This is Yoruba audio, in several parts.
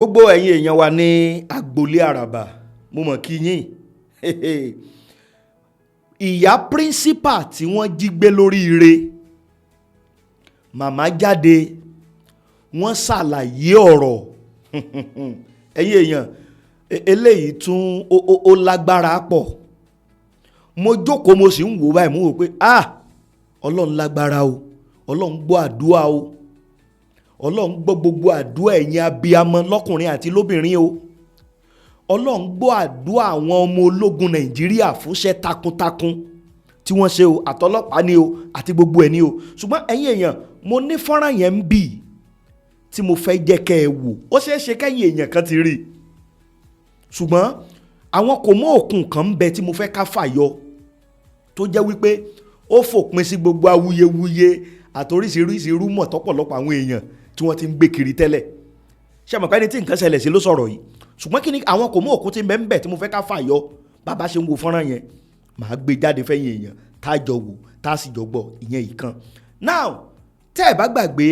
Gbogbo ẹ̀yin èèyàn wa ní agboolé àràbà mo mọ̀ kí yín ìyá píríncípà tí wọ́n jí gbé lórí ire màmá jáde wọ́n ṣàlàyé ọ̀rọ̀ ẹ̀yin èèyàn eléyìí tún ó lágbára pọ̀ mo jókòó mo sì ń wò báyìí mo wò pé ọlọ́run lágbára o ọlọ́run gbọ́ àdúrà o ọlọ́run gbọ́ gbogbo àdúrà ẹ̀yin abiyamọ lọ́kùnrin àti lóbìnrin o ọlọ́run gbọ́ àdúrà àwọn ọmọ ológun nàìjíríà fúnṣẹ́ takuntakun tí wọ́n ṣe o àtọlọ́pàá ni o àti gbogbo ẹ̀ ni o ṣùgbọ́n ẹ̀yin èèyàn mo ní fọ́nrán yẹn ń bì tí mo fẹ́ jẹ́ kẹ́ ẹ wò ó ṣeé ṣe kẹ́yìn èèyàn kan ti rí ṣùgbọ́n àwọn kò mọ òkun kan ń bẹ tí mo fẹ́ ká fàyọ tó jẹ́ wípé ó fòpin sí gbogbo awuyewuye àtoríṣiríṣi rúmọ̀ tọ́pọ̀lọpọ̀ àwọn èèyàn tí wọ́n ti ń gbé kiri tẹ́lẹ̀ ṣé àmọ́ pẹ́ni tí nǹkan ṣẹlẹ̀ sí ló sọ̀rọ̀ yìí ṣùgbọ́n kí ni àwọn kò mọ òkun ti ń bẹ tí mo fẹ́ ká fàyọ bàbá ṣe ń wo fọ́nrán yẹn màá gbé jáde fẹ́yìn èèyàn tá a jọ wò tá a sì jọ gbọ́ ìyẹn yìí kan. now tẹ́ ẹ̀ bá gbàgbé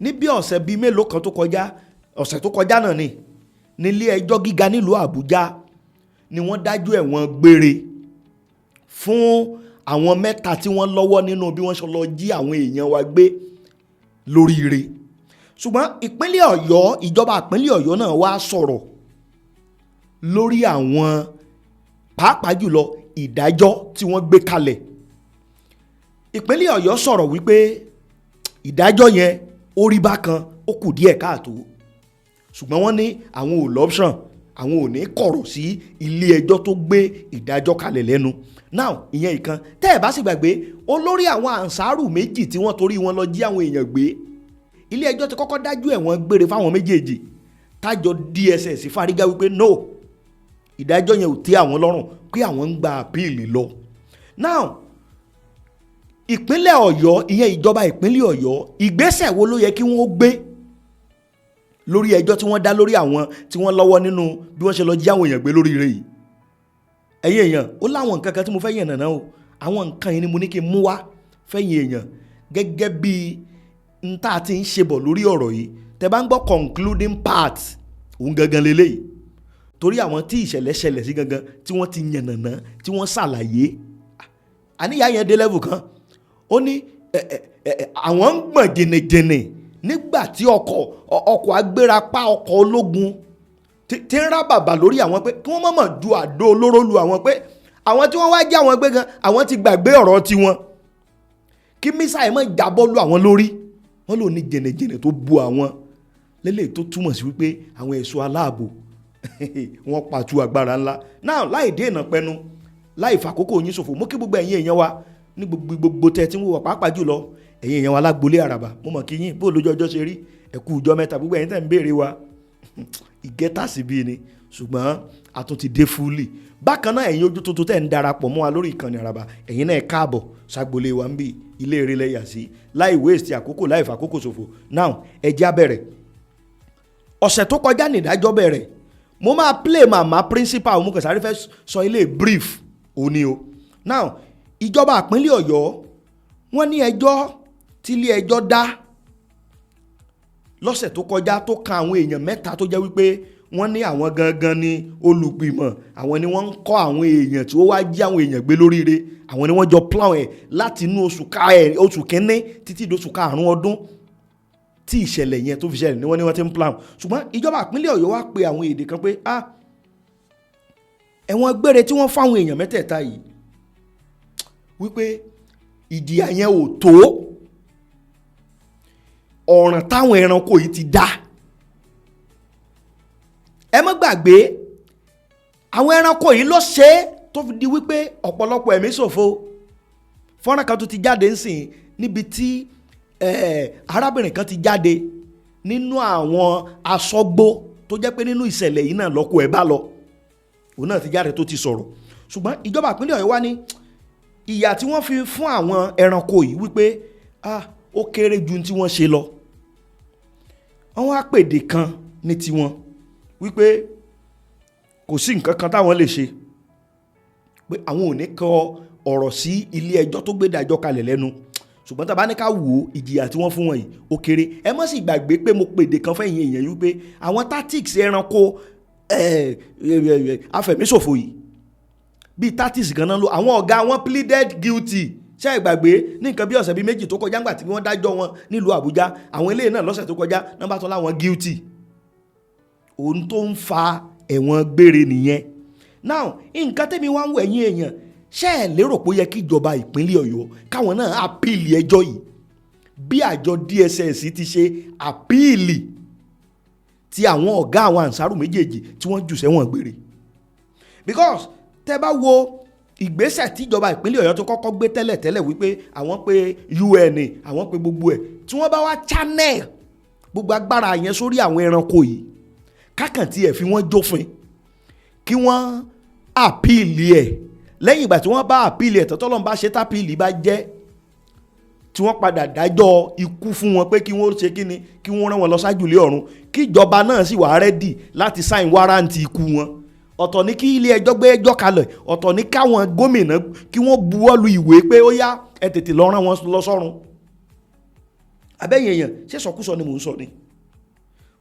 ní bí ọ̀sẹ̀ bíi mélòó kan tó kọjá ọ̀sẹ̀ tó kọjá náà ni nílé ẹjọ́ gíga nílùú Àbújá ni wọ́n dájú ẹ̀wọ̀n gbére fún àwọn mẹ́ta tí wọ́n lọ́wọ́ nínú bí wọ́n ṣe lọ jí àwọn èèyàn wa gbé lóríire ṣùgbọ́n ìpínlẹ̀ Ọ̀yọ́ ìjọba ìpínlẹ̀ Ọ̀yọ́ náà wá sọ̀rọ̀ lórí àwọn pàápàá jùlọ ìdájọ́ tí wọ́n gbé kalẹ̀ ìpínlẹ̀ Ọ̀yọ́ sọ̀rọ̀ wípé ìdájọ́ yẹn ó rí bákan ó kù díẹ̀ káàtó ṣùgbọ́n wọ́n ní àwọn ò lọ́pṣàn àwọn ò ní kọ̀rọ̀ sí ilé ẹjọ́ tó gbé ìdájọ́ kalẹ̀ lẹ́nu now ìyẹn ìkan tẹ́ ẹ̀ bá sì gbàgbé olórí àwọn ànsárù méjì tí wọ́n torí wọn lọ jí àwọn èèyàn gbé ilé ẹjọ́ ti kọ́kọ́ dájú ẹ̀wọ̀n gbére fáwọn méjèèjì tájọ DSS fárígá wípé no ìdájọ́ yẹn ò tẹ́ àwọn lọ́rùn pé àwọn ń gba àpíìlì lọ now ìpínlẹ̀ Ọ̀yọ́ ìyẹn ìjọba ìpínlẹ̀ Ọ̀yọ́ ìgbésẹ̀ wo ló yẹ kí wọ́n gbé lórí ẹjọ́ tí wọ́n dá lórí àwọn tí wọ́n lọ́wọ́ nínú bí wọ́n ṣe lọ jí àwọn èèyàn gbé lórí ire yìí ẹ̀yin èèyàn ó láwọn nǹkan kan tí mo fẹ́ yàn nàná o àwọn nǹkan yìí ni mo ní kí n mú wá fẹ́yìn èèyàn gẹ́gẹ́ bí n tá a ti ń ṣe bọ̀ lórí ọ̀rọ̀ yìí tẹ́ bá ń gbọ́ concluding part òun gangan lélẹ́yìí torí àwọn tí ìṣẹ̀lẹ̀ ṣẹlẹ̀ sí gangan tí wọ́n ti yàn nàná tí wọ́n ṣàlàyé àníyá yẹn dé level kan ó ní àwọn ń gbọ̀n jìnnìjìnnì nígbà tí ọkọ̀ agbérapá ọkọ̀ ológun tí ń rá bàbà lórí àwọn pé kí wọ́n mọ̀mọ̀ ju àdó olóró lu àwọn pé àwọn tí wọ́n wá jẹ́ àwọn gbé gan àwọn ti gbàgbé ọ̀rọ̀ tiwọn kí mísáì mọ̀ jábọ́ lu àwọn lórí wọ́n lò ní jẹ̀nẹ̀jẹ̀nẹ̀ tó bu àwọn lélẹ̀ tó túmọ̀ sí wípé àwọn ẹ̀ṣọ́ aláàbò wọ́n pàtó agbára ńlá náà láì dé ìnà pẹnu láì fàkókò yín ṣòfò mú kí gbogbo ẹ̀yin èèyàn wa ní gbogbo tẹ̀ tí ń wò pàápàá jùlọ ẹ̀yin èèyàn wa lágbolé àràbà mo mọ̀ kí yín bó lójú ọjọ́ ṣe rí ẹ̀kú ìjọ mẹ́ta gbogbo ẹ̀yin tẹ̀ ń béèrè wa ìgẹ́tà sí bí ni ṣùgbọ́n a tún ti dé fúlì bákan náà ẹ̀yin ojú tuntun tẹ̀ ń darapọ̀ mọ́ wa lórí ìkànnì àràbà ẹ̀yin náà káàbọ̀ ságbolé wa ń bí ilé eré lẹ́yà sí láì waste àkókò láì fàkókò ṣòfò now ẹjẹ́ á bẹ̀rẹ̀ ọ̀sẹ̀ tó kọjá nìdájọ́ bẹ̀rẹ̀ mo máa play màmá principal mo kàn sáré fẹ́ sọ ilé brief òní o now ìjọba ìpínlẹ̀ Ọ̀yọ́ wọ́n ní ẹjọ́ tí ilé ẹjọ́ dá lọ́sẹ̀ tó kọjá tó kan àwọn èèyàn mẹ́ta tó jẹ́ wípé wọ́n ní àwọn gangan ni olùgbìmọ̀ àwọn ni wọ́n ń kọ́ àwọn èèyàn tí ó wá jí àwọn èèyàn gbé lóríire àwọn ni wọ́n jọ plan ẹ̀ láti inú oṣù kínní títí dóṣù karùn-ún ọdún tí ìṣẹ̀lẹ̀ yẹn tó fi ṣẹlẹ̀ ni wọ́n ti ń plan ṣùgbọ́n ìjọba ìpínlẹ̀ Ọ̀yọ́ wá pe àwọn èdè kan pé ẹ̀wọ̀n gbére tí wọ́n fáwọn èèyàn mẹ́tẹ̀ẹ̀ta yìí wípé ìjìyà yẹn ò tó ọ̀ràn táwọn ẹranko yìí ti dá ẹ má gbàgbé àwọn ẹranko yìí ló ṣe é tó fi di wípé ọ̀pọ̀lọpọ̀ ẹ̀mí ṣòfò fọ́nrán kan tó ti jáde ńsìn níbi tí arábìnrin kan ti jáde nínú àwọn aṣọ́gbó tó jẹ́ pé nínú ìṣẹ̀lẹ̀ yìí náà lọ́kọ ẹ̀ bá lọ òun náà ti jáde tó ti sọ̀rọ̀ ṣùgbọ́n ìjọba ìpínlẹ̀ Ọ̀yọ́ wá ní ìyà tí wọ́n fi fún àwọn ẹranko yìí wípé ó kéré ju tí wọ́n ṣe lọ wọ́n wá pèdè kan ní tiwọn wípé kò sí nǹkan kan táwọn lè ṣe pé àwọn ò ní kọ ọ̀rọ̀ sí ilé ẹjọ́ tó gbé dájọ́ kalẹ̀ lẹ́nu ṣùgbọ́n tá a bá ní ká wò ó ìjìyà tí wọ́n fún wọn yìí ó kéré. Ẹ má sì gbàgbé pé mo pèdè kan fẹ́yìn èèyàn yìí wípé àwọn tactics ẹranko afẹ̀míṣòfò yìí bíi tactics kan náà ló àwọn ọ̀gá wọn pleaded guilty. Ṣé ìgbàgbé ní nǹkan bí ọ̀sẹ̀ bíi méjì tó kọjá ńgbà tí wọ́n dájọ́ wọn nílùú Àbújá, àwọn eléyìí náà lọ́sẹ̀ tó kọjá nọ́mbà tó láwọn guilty. Ohun tó ń fa ẹ̀wọ̀n gbére nìyẹn. Now nǹkan tẹ́mi wá ń wò ẹ̀yìn èèyàn, ṣé ẹ lérò pé ó yẹ kí ìjọba ìpínlẹ̀ Ọ̀yọ́ káwọn náà àpíìlì ẹjọ́ yìí bí àjọ DSS ti ṣe àpíìlì ti àwọn ọ̀gá àwọn ànsárù méjèèjì tí wọ́n jù sẹ́wọ̀n gbére? Because tẹ́ bá wo ìgbésẹ̀ tíjọba ìpínlẹ̀ Ọ̀yọ́ tó kọ́kọ́ gbé tẹ́lẹ̀ wípé àwọn pé UN àwọn pé gbogbo ẹ̀ tí wọ́n bá wá channel gbogbo agbára yẹn sórí àwọn ẹranko yìí kákàntí ẹ̀ fi wọ́n jófin kí wọ́n àpíìlì ẹ̀ lẹ́yìn ìgbà tí wọ́n bá àpíìlì ẹ̀ tọ́tọ́lọ́n bá ṣe tápíìlì bá jẹ́ tí wọ́n padà dájọ́ ikú fún wọn pé kí wọ́n ṣe kíni kí wọ́n rán wọn lọ sájùlé ọ̀run kí ìjọba náà sì wà rẹ́dì láti sáìn wárántì ikú wọn. Ọ̀tọ̀ ní kí ilé ẹjọ́ gbé ẹjọ́ kalẹ̀, ọ̀tọ̀ ní káwọn gómìnà kí wọ́n buwọ́lu ìwé pé ó yá ẹ tètè lọ rán wọn lọ sọ́run. Abẹ́yìn èèyàn ṣé sọkúsọ ni mò ń sọ ni?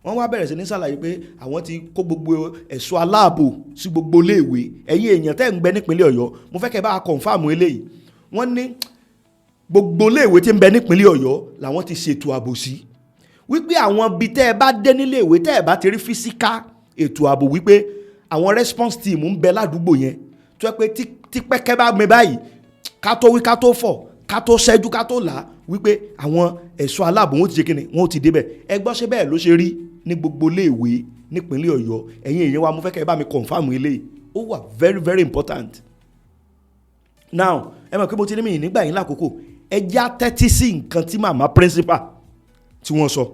Wọ́n wá bẹ̀rẹ̀ sí ní ṣàlàyé pé àwọn ti kó gbogbo ẹ̀ṣọ́ aláàbò sí gbogbo iléèwé. Ẹ̀yin èèyàn tẹ́ ń gbé nípínlẹ̀ Ọ̀yọ́ mo fẹ́ kẹ́ bá kọ̀ǹfàmù eléyìí. Wọ́n ní gbogbo iléèwé tí ń bẹ nípínlẹ̀ Ọ̀yọ́ làwọn ti ṣètò ààbò sí wípé àwọn ibi tẹ́ ẹ bá dé níléèwé tẹ́ ẹ bá ti rí físíkà ètò ààbò wípé àwọn response team ń bẹ ládùúgbò yẹn tó yẹ pé tí pẹ́kẹ́ bá mi báyìí ká tó wí ká tó fọ̀ ká tó ṣẹ́jú ká tó là wípé àwọn ẹ̀ṣọ́ aláàbò wọn ti ṣe kíni wọn ò ti débẹ̀. Ẹ gbọ́ ṣé bẹ́ẹ̀ ló ṣe rí ní gbogbo iléèwé nípínlẹ̀ Ọ̀yọ́? Ẹ̀yin èèyàn wa mo fẹ́ kẹ́ ẹ bá mi confam eléyìí, ó wà very very important. Now ẹ mọ̀ pé mo ti ní mi nígbà yín lákòókò, ẹ já tẹ́tí sí nǹkan tí màmá principal tí wọ́n sọ.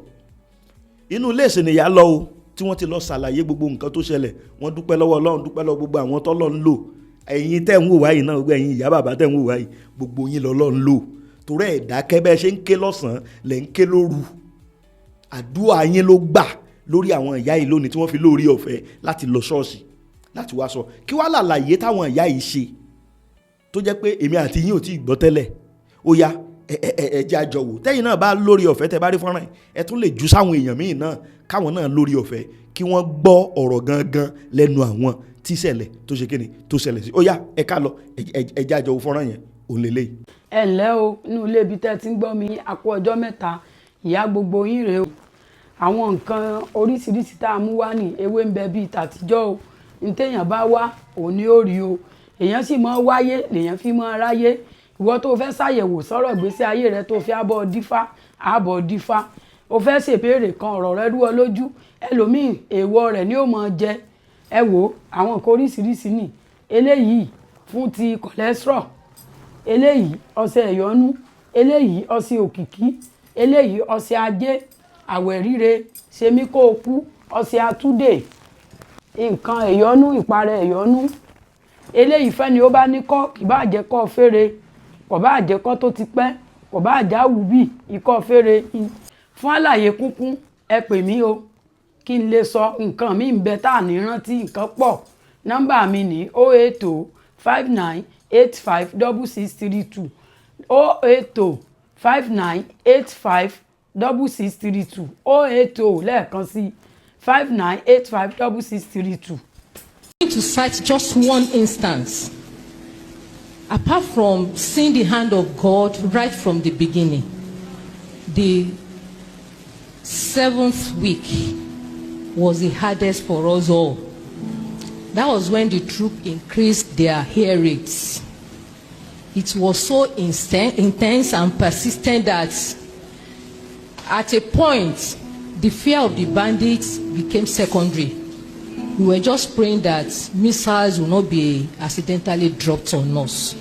Inú ilé ìsìnìyà lọ o tí wọ́n ti lọ ṣàlàyé gbogbo nǹkan tó ṣẹlẹ̀. Wọ́n dúpẹ́ lọ́wọ́ Ọlọ́run, dúpẹ́ lọ́wọ́ gbogbo àwọn tọ́lọ́run lò. Ẹ̀yin tẹ́ ń wò wáyìí náà, gbogbo ẹ̀yin ìyá bàbá tẹ́ ń wò wáyìí, gbogbo yín lọ́lọ́run lò. Torí ẹ̀dá kẹ́bẹ́ ṣe ń ké lọ́sàn-án lẹ́ ń ké lóru. Àdúrà yín ló gbà lórí àwọn ìyá yìí lónìí tí wọ́n fi lórí ọ̀fẹ́ láti lọ ṣọ́ọ̀ṣì láti wá sọ. Kí wá làlàyé táwọn ìyá yìí ṣe tó jẹ́ pé èmi àti yín ò tí ì gbọ́ tẹ́lẹ̀? Ó yá ẹ jẹ́ àjọ wò. Tẹ́yìn náà bá lórí ọ̀fẹ́ tẹ́ bá rí fọ́nrán ẹ tún lè jù sáwọn èèyàn míì náà káwọn náà lórí ọ̀fẹ́ kí wọ́n gbọ́ ọ̀rọ̀ gangan lẹ́nu àwọn tí ṣẹlẹ̀ tó ṣe kíni tó ṣẹlẹ̀ sí. Ó yá ẹ ká lọ ẹ jẹ́ àjọ wò fọ́nrán yẹn ò lélẹ̀. Ẹ ǹlẹ́ o inú ilé ibi tẹ́ ti ń gbọ́ mi àkó ọjọ́ mẹ́ta ìyá gbogbo yín rèé o. Àwọn nǹkan oríṣiríṣi tá a mú wá ní ewé ń bẹ bíi tàtijọ́ o. Ní téèyàn bá wá òun ni ó rí o. Èèyàn sì máa wáyé lèèyàn fi máa ráyé. Ìwọ tó fẹ́ ṣàyẹ̀wò sọ̀rọ̀ ìgbésí ayé rẹ tó fi àbọ̀ dífá o fẹ́ ṣèbéèrè kan ọ̀rọ̀ rẹ rú ọ lójú ẹlòmíì èèwọ̀ rẹ̀ ni ó máa jẹ. Ẹ wò àwọn nǹkan oríṣiríṣi ní eléyìí fún ti cholesterol, eléyìí ọṣẹ ẹ̀yọ́nú, eléyìí ọṣẹ òkìkí, eléyìí ọṣẹ ajé, àwẹ̀ ríre, ṣemí kó o kú, ọṣẹ àtúndè, nǹkan ẹ̀yọ́nú, ìparẹ́ ẹ̀yọ́nú. Eléyìí fẹ́ni ó bá ní kọ́ kì bá jẹ́ kọ́ fèrè, kò bá jẹ́ kọ́ tó ti pẹ́, kò bá jáwù bí ikọ́ fèrè. Fún àlàyé kúnkún ẹ pè mí o kí n lè sọ nǹkan mi ń bẹ tá à ní rántí nǹkan pọ̀. Nọ́mbà mi ní 080 59 85 6632 080 59 85 6632 080 lẹ́ẹ̀kan sí 59 85 6632. To cite just one instance, apart from seeing the hand of God right from the beginning, the 7th week was the hardest for us all. That was when the troop increased their hair rates. It was so intense and persistent that at a point, the fear of the bandits became secondary. We were just praying that missiles will not be accidentally dropped on us.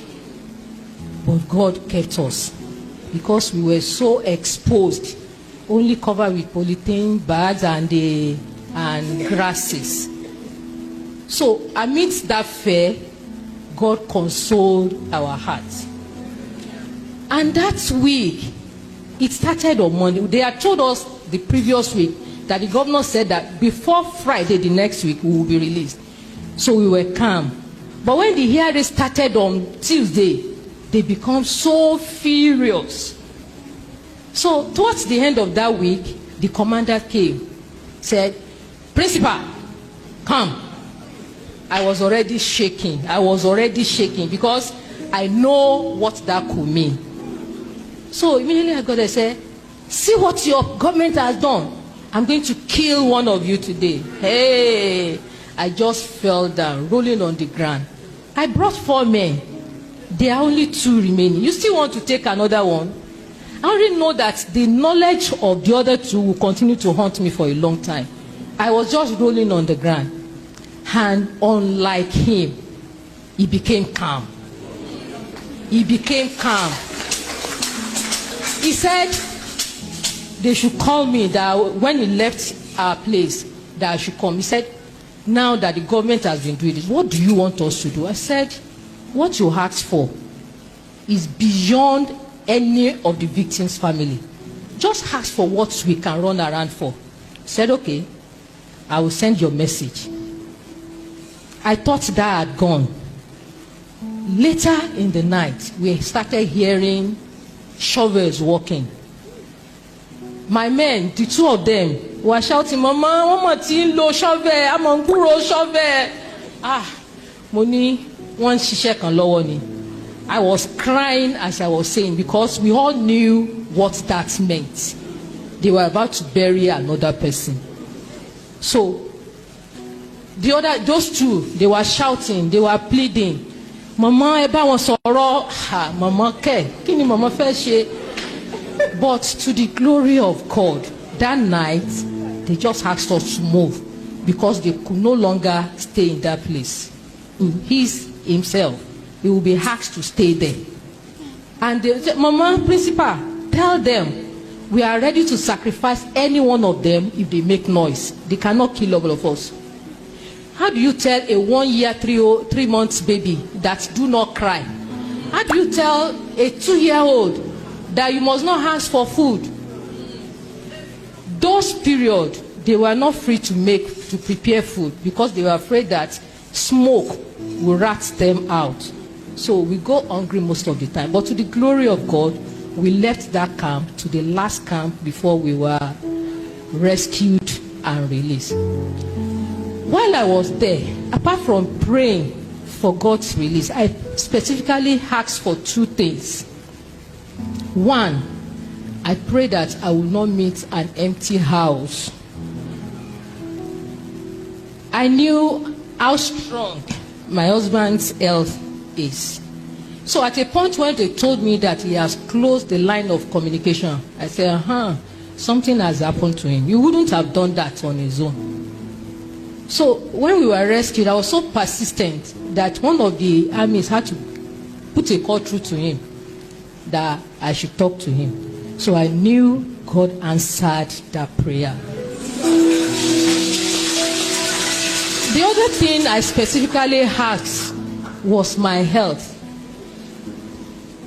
But God kept us because we were so exposed, only covered with polythene bags and grasses. So amidst that fear, God consoled our hearts. And that week, it started on Monday. They had told us the previous week that the governor said that before Friday the next week we will be released. So we were calm. But when the hearing started on Tuesday, they become so furious. So towards the end of that week, the commander came, said, "Principal, come." I was already shaking because I know what that could mean. So immediately I got there and said, "See what your government has done. I'm going to kill one of you today." Hey, I just fell down, rolling on the ground. I brought 4 men. There are only 2 remaining. You still want to take another one? I already know that the knowledge of the other 2 will continue to haunt me for a long time. I was just rolling on the ground. And unlike him, he became calm. He became calm. He said they should call me, that when he left our place, that I should come. He said, "Now that the government has been doing this, what do you want us to do?" I said, "What you asked for is beyond any of the victims' family. Just ask for what we can run around for." He said, "Okay, I will send your message." I thought that had gone. Later in the night, we started hearing shovels walking. My men, the 2 of them, were shouting, "Mama, one more lo shovel, I'm on kuro shovel." Mo ní wọ́n ṣiṣẹ́ kan lọ́wọ́ ni. I was crying as I was saying, because we all knew what that meant. They were about to bury another person. So those 2, they were shouting, they were pleading, "Mama, ẹ bá wọn sọ̀rọ̀." Mama kẹ̀, kí ni mama fẹ́ ṣe? But to the glory of God, that night, they just asked us to move because they could no longer stay in that place. Himself, he will be asked to stay there. And they said, "Mama, principal, tell them we are ready to sacrifice any one of them if they make noise. They cannot kill all of us." How do you tell a 1 year, 3 months baby that do not cry? How do you tell a 2-year-old that you must not ask for food? Those periods, they were not free to prepare food because they were afraid that smoke will rat them out. So we go hungry most of the time. But to the glory of God, we left that camp to the last camp before we were rescued and released. While I was there, apart from praying for God's release, I specifically asked for 2 things. One, I prayed that I will not meet an empty house. I knew how strong my husband's health is. So at a point when they told me that he has closed the line of communication, I said, something has happened to him. He wouldn't have done that on his own. So when we were rescued, I was so persistent that one of the armies had to put a call through to him that I should talk to him. So I knew God answered that prayer. The other thing I specifically asked was my health.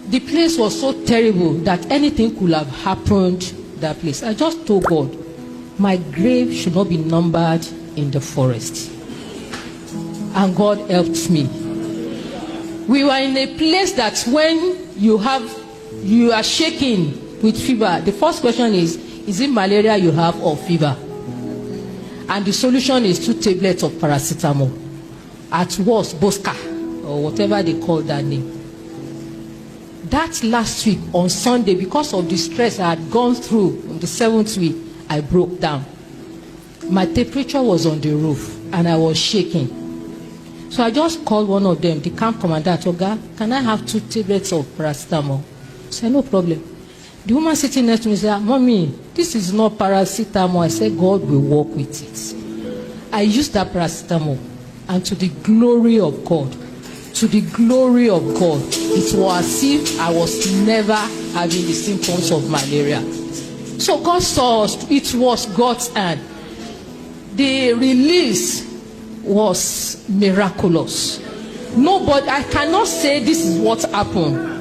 The place was so terrible that anything could have happened that place. I just told God, my grave should not be numbered in the forest. And God helped me. We were in a place that when you are shaking with fever, the first question is it malaria you have or fever? And the solution is 2 tablets of paracetamol. At worst, Bosca, or whatever they call that name. That last week on Sunday, because of the stress I had gone through on the 7th week, I broke down. My temperature was on the roof and I was shaking. So I just called one of them, the camp commandant, Oga, can I have 2 tablets of paracetamol? I said, no problem. The woman sitting next to me said, Mommy, this is not paracetamol. I said, God will work with it. I used that paracetamol, and to the glory of God, it was as if I was never having the symptoms of malaria. So God saw us. It was God's hand. The release was miraculous. Nobody, I cannot say this is what happened.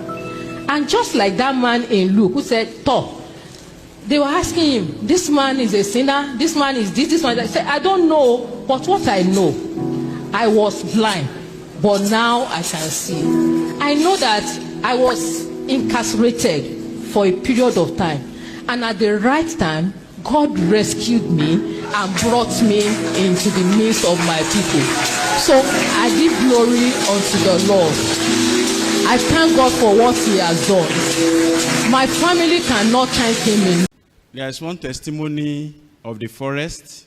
And just like that man in Luke who said, they were asking him, this man is a sinner, this man is this man is that. He said, I don't know, but what I know, I was blind, but now I can see. I know that I was incarcerated for a period of time. And at the right time, God rescued me and brought me into the midst of my people. So I give glory unto the Lord. I thank God for what He has done. My family cannot thank Him enough. There is one testimony of the forest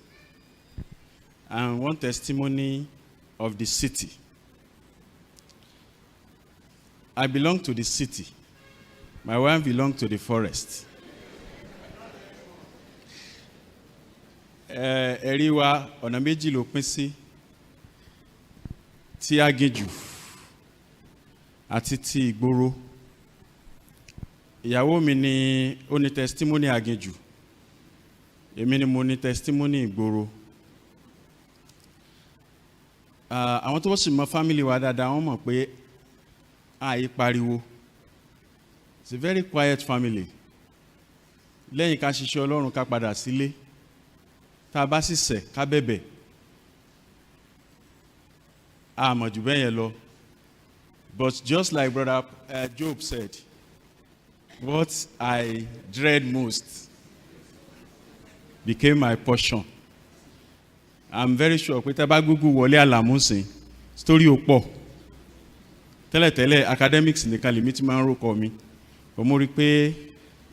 and one testimony of the city. I belong to the city. My wife belongs to the forest. Ẹ̀rí wa ọ̀nà méjì ló pín sí, ti aginjù àti ti ìgboro. Ìyàwó mi ni ó ní testimony aginjù, èmi ni mo ní testimony ìgboro. Àwọn tó sì mọ family wa dáadáa wọ́n mọ̀ pé àì pariwo. It's a very quiet family. Lẹ́yìn ká ṣiṣẹ́ Ọlọ́run ká padà sílé. Tá bá sì ṣẹ̀ ká bẹ̀bẹ̀. Mọ̀ jù bẹ́ẹ̀ yẹn lọ. But just like Brother Job said, what I dread most became my portion. I'm very sure pé tá bá Google wọlé Àlàmúsìn, story ó pọ̀. Tẹ́lẹ̀tẹ́lẹ̀ academics nìkan lèmi tí máa ń rókọ mi. Mo rí pé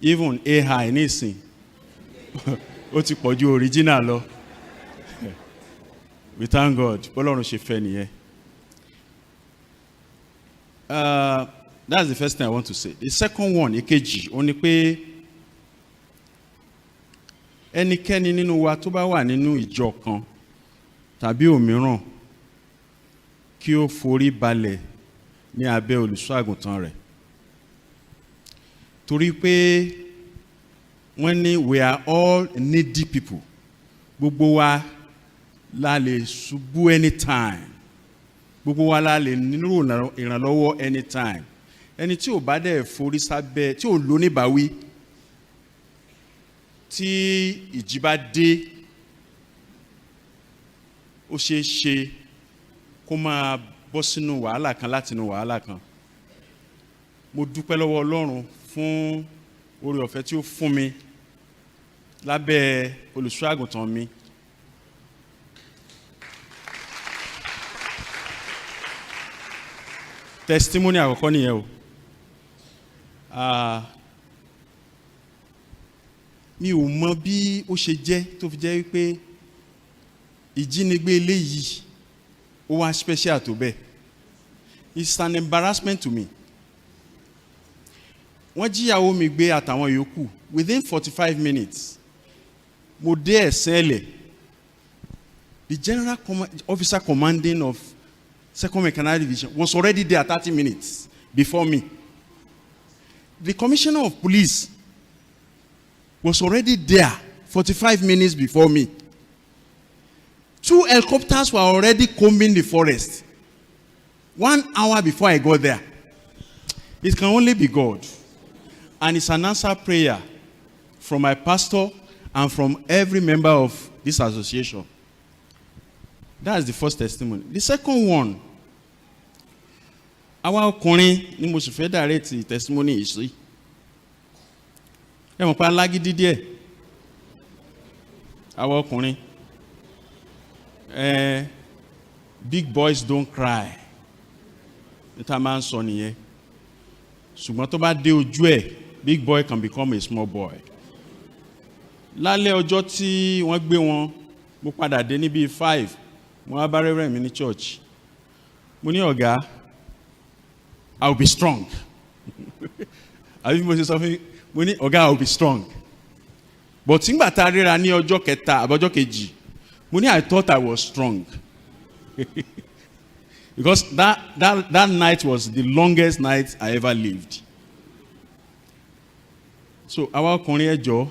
even AI nísìn ó ti pọ̀ ju original lọ. We thank God. Ọlọ́run ṣe fẹ́ nìyẹn. That's the first thing I want to say. The second one, èkejì, ó ní pé ẹnikẹ́ni nínú wa tó bá wà nínú ìjọ kan tàbí òmíràn kí ó forí balẹ̀ ní abẹ́ olùṣọ́ àgùntàn rẹ̀. Torí pé wọ́n ní we are all needy people. Gbogbo wa la lè ṣubú anytime. Gbogbo wa la lè nílò ìrànlọ́wọ́ anytime. Ẹni tí ò bá dẹ̀ forí sábẹ́, tí ò lóníbàwí, tí ìjì bá dé, ó ṣe é ṣe kó máa bọ́ sínú wàhálà kan láti inú wàhálà kan. Mo dúpẹ́ lọ́wọ́ Ọlọ́run fún oore ọ̀fẹ́ tí ó fún mi lábẹ́ olùṣọ́ àgùntàn mi. Testimony àkọ́kọ́ nìyẹn o. Mi ò mọ bí ó ṣe jẹ́ tó fi jẹ́ wípé ìjínigbé eléyìí ó wá special tó bẹ́ẹ̀. It's an embarrassment to me. Wọ́n jíyàwó mi gbé àtàwọn yòókù within 45 minutes. Mo dé Sele. The general officer commanding of Second Mechanized Division was already there 30 minutes before me. The commissioner of police was already there 45 minutes before me. 2 helicopters were already combing the forest 1 hour before I got there. It can only be God. And it's an answered prayer from my pastor and from every member of this association. That's the first testimony. The second one, àwa ọkùnrin ni mo sì fẹ́ direct testimony yìí sí. Ẹ mọ̀ pé alágídí díẹ̀. Àwa ọkùnrin. Big boys don't cry. Níta máa ń sọ nìyẹn. Ṣùgbọ́n tó bá dé ojú ẹ̀, big boy can become a small boy. Lálẹ́ ọjọ́ tí wọ́n gbé wọn, mo padà dé ní bíi 5. Mo wá bá Reverend mi ní church. Mo ní ọ̀gá, I will be strong. Àbí mo ṣe sọ fún mo ní ọ̀gá I will be strong. But nígbà tá a ríra ní ọjọ́ kẹta àbọ̀jọ́ kejì, mo ní I thought I was strong. Because that night was the longest night I ever lived. So àwa ọkùnrin ẹjọ́,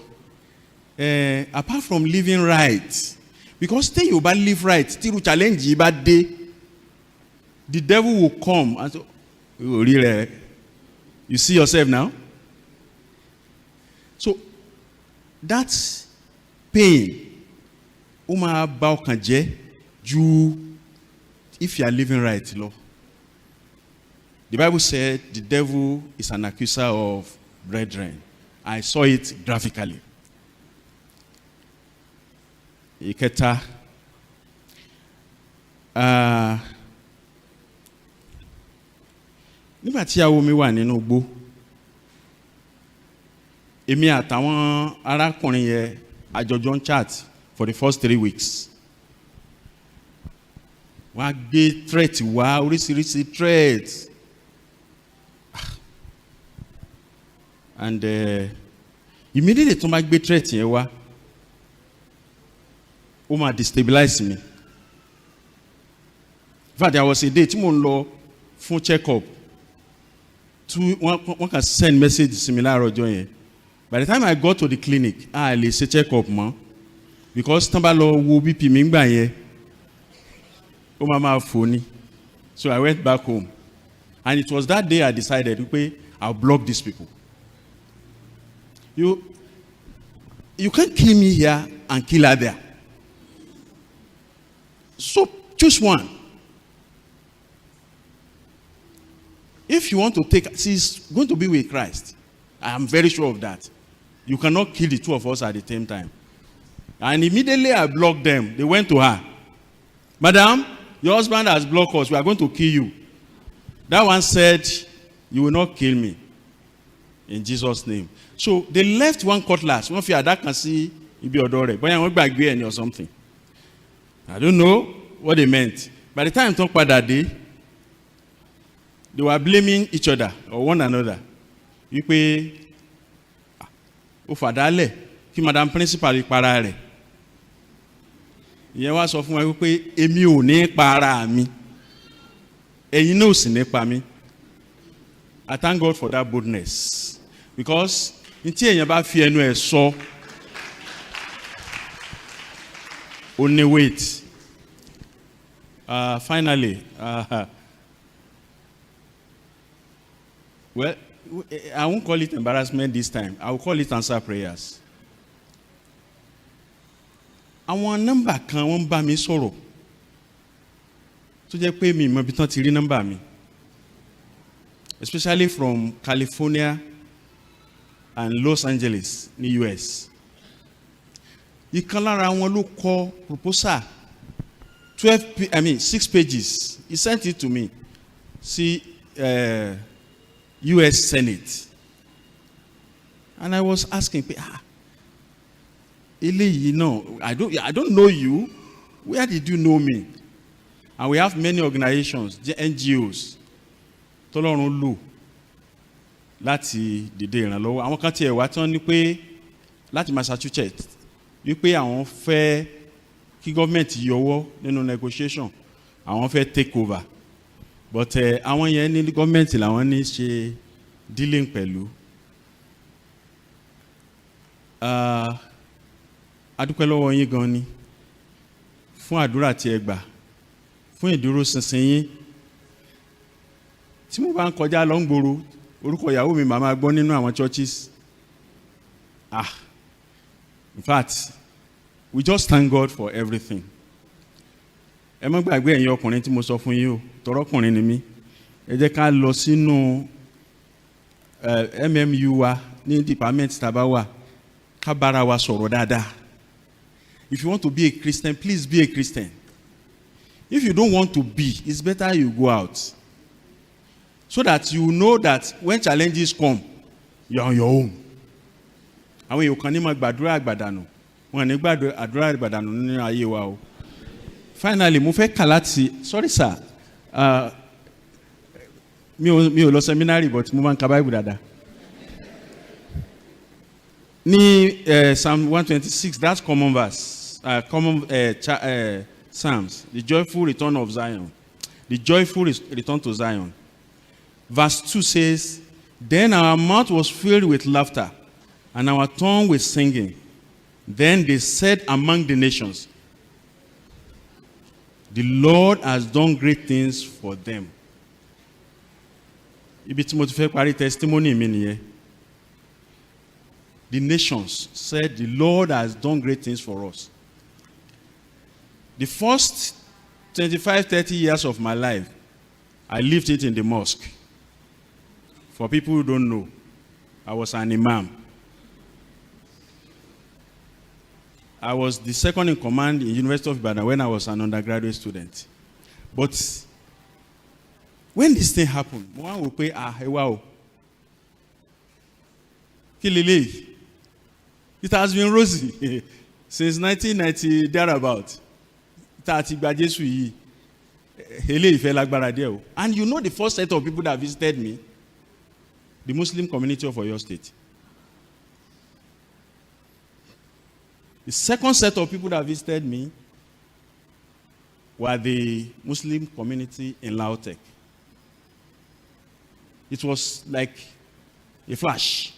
apart from living right, because stay you bá live right, tíru challenge yìí bá dé, the devil will come and say, you see yourself now? So that pain, ó máa bà ọkàn jẹ́ ju if you are living right, Lord. The Bible said the devil is an accuser of brethren. I saw it graphically. Ìkẹta, nígbà tí ìyàwó mi wà nínú igbó, èmi àtàwọn arákùnrin yẹn àjọjọ ń chat for the first 3 weeks. Wọ́n á gbé threat wá, oríṣiríṣi threat. And immediately tó máa gbé threat yẹn wá, ó máa destabilize me. In fact, there was a day tí mo ń lọ fún check-up. Wọ́n kàn send message sí mi láàárọ̀ ọjọ́ yẹn. By the time I got to the clinic, a lè ṣe check-up mọ́. Because tán bá lọ wo BP mi gbà yẹn, ó máa fò ní. So I went back home. And it was that day I decided, okay, I'll block these people. You can't kill me here and kill her there. So choose one. If you want to take, she's going to be with Christ. I am very sure of that. You cannot kill the two of us at the same time. And immediately I blocked them. They went to her. Madam, your husband has blocked us. We are going to kill you. That one said, you will not kill me. In Jesus' name. So they left one cutlass. One fear that can see ibi ọ̀dọ̀ rẹ̀. But I won't back or something. I don't know what they meant. By the time talk about that day, they were blaming each other or one another. You pay o fadale kí madam principal para rẹ̀. Ìyẹn wá sọ fún wa wípé èmi ò ní para mi. Ẹ̀yin náà ò sì ní pa mí. I thank God for that boldness. Because ntí èèyàn bá fi ẹnu ẹ̀ sọ ó ní wait. Finally, well, I won't call it embarrassment this time. I will call it answer prayers. Àwọn nọ́mbà kan wọ́n bá mi sọ̀rọ̀ tó jẹ́ pé mi mọ̀ bí tán ti rí nọ́mbà mi, especially from California and Los Angeles ní US. Ìkan lára wọn ló kọ proposal 6 pages. He sent it to me. See, US Senate. And I was asking, you know, I don't know you. Where did you know me? And we have many organizations, NGOs, tọ́lọ́run lò láti dìde ìrànlọ́wọ́. Àwọn kan tiẹ̀ wá tán ní pé láti Massachusetts wípé àwọn fẹ́ kí gọ́ọ̀mẹ̀ntì yọwọ́ nínú negotiation, àwọn fẹ́ take over. But àwọn yẹn ní gọ́ọ̀mẹ̀ntì làwọn ní ṣe dealing pẹ̀lú. Adúpẹ́ lọ́wọ́ yín gan ni fún àdúrà tí ẹ gbà, fún ìdúró ṣinṣin yín. Tí mo bá ń kọjá lọ ń gbòòrò, orúkọ ìyàwó mi màmá gbọ́ nínú àwọn churches. In fact, we just thank God for everything. Ẹ má gbàgbé ẹ̀yin ọkùnrin tí mo sọ fún yín o, tọrọkùnrin ni mí. Ẹ jẹ́ ká lọ sínú MMU wa ní department tàbá wà, ká bára wa sọ̀rọ̀ dáadáa. If you want to be a Christian, please be a Christian. If you don't want to be, it's better you go out. So that you know that when challenges come, you're on your own. Àwọn èèyàn kan ní máa gbàdúrà àgbàdànù. Wọ́n ní gbàdúrà àgbàdànù nínú ayé wa o. Finally, mo fẹ́ kà láti, sorry sir, mi ò lọ seminary but mo máa ń ka Bible dáadáa. Ní Psalm 126, that's common verse, Psalms, the joyful return of Zion, the joyful return to Zion. Verse 2 says, then our mouth was filled with laughter, and our tongue with singing. Then they said among the nations, the Lord has done great things for them. Ibi tí mo ti fẹ́ parí testimony mi nìyẹn. The nations said, the Lord has done great things for us. The first 25-30 years of my life, I lived it in the mosque. For people who don't know, I was an imam. I was the second in command in University of Ibadan when I was an undergraduate student. But when this thing happened, one will pay, wow. It has been rosy since 1990, thereabout. And you know the first set of people that visited me? The Muslim community of Oyo State. The second set of people that visited me were the Muslim community in Lautech. It was like a flash.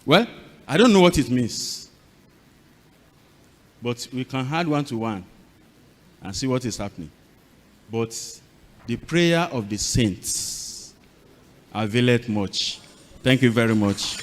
Well, I don't know what it means. But we can add 1 to 1 and see what is happening. But the prayer of the saints availeth much. Thank you very much.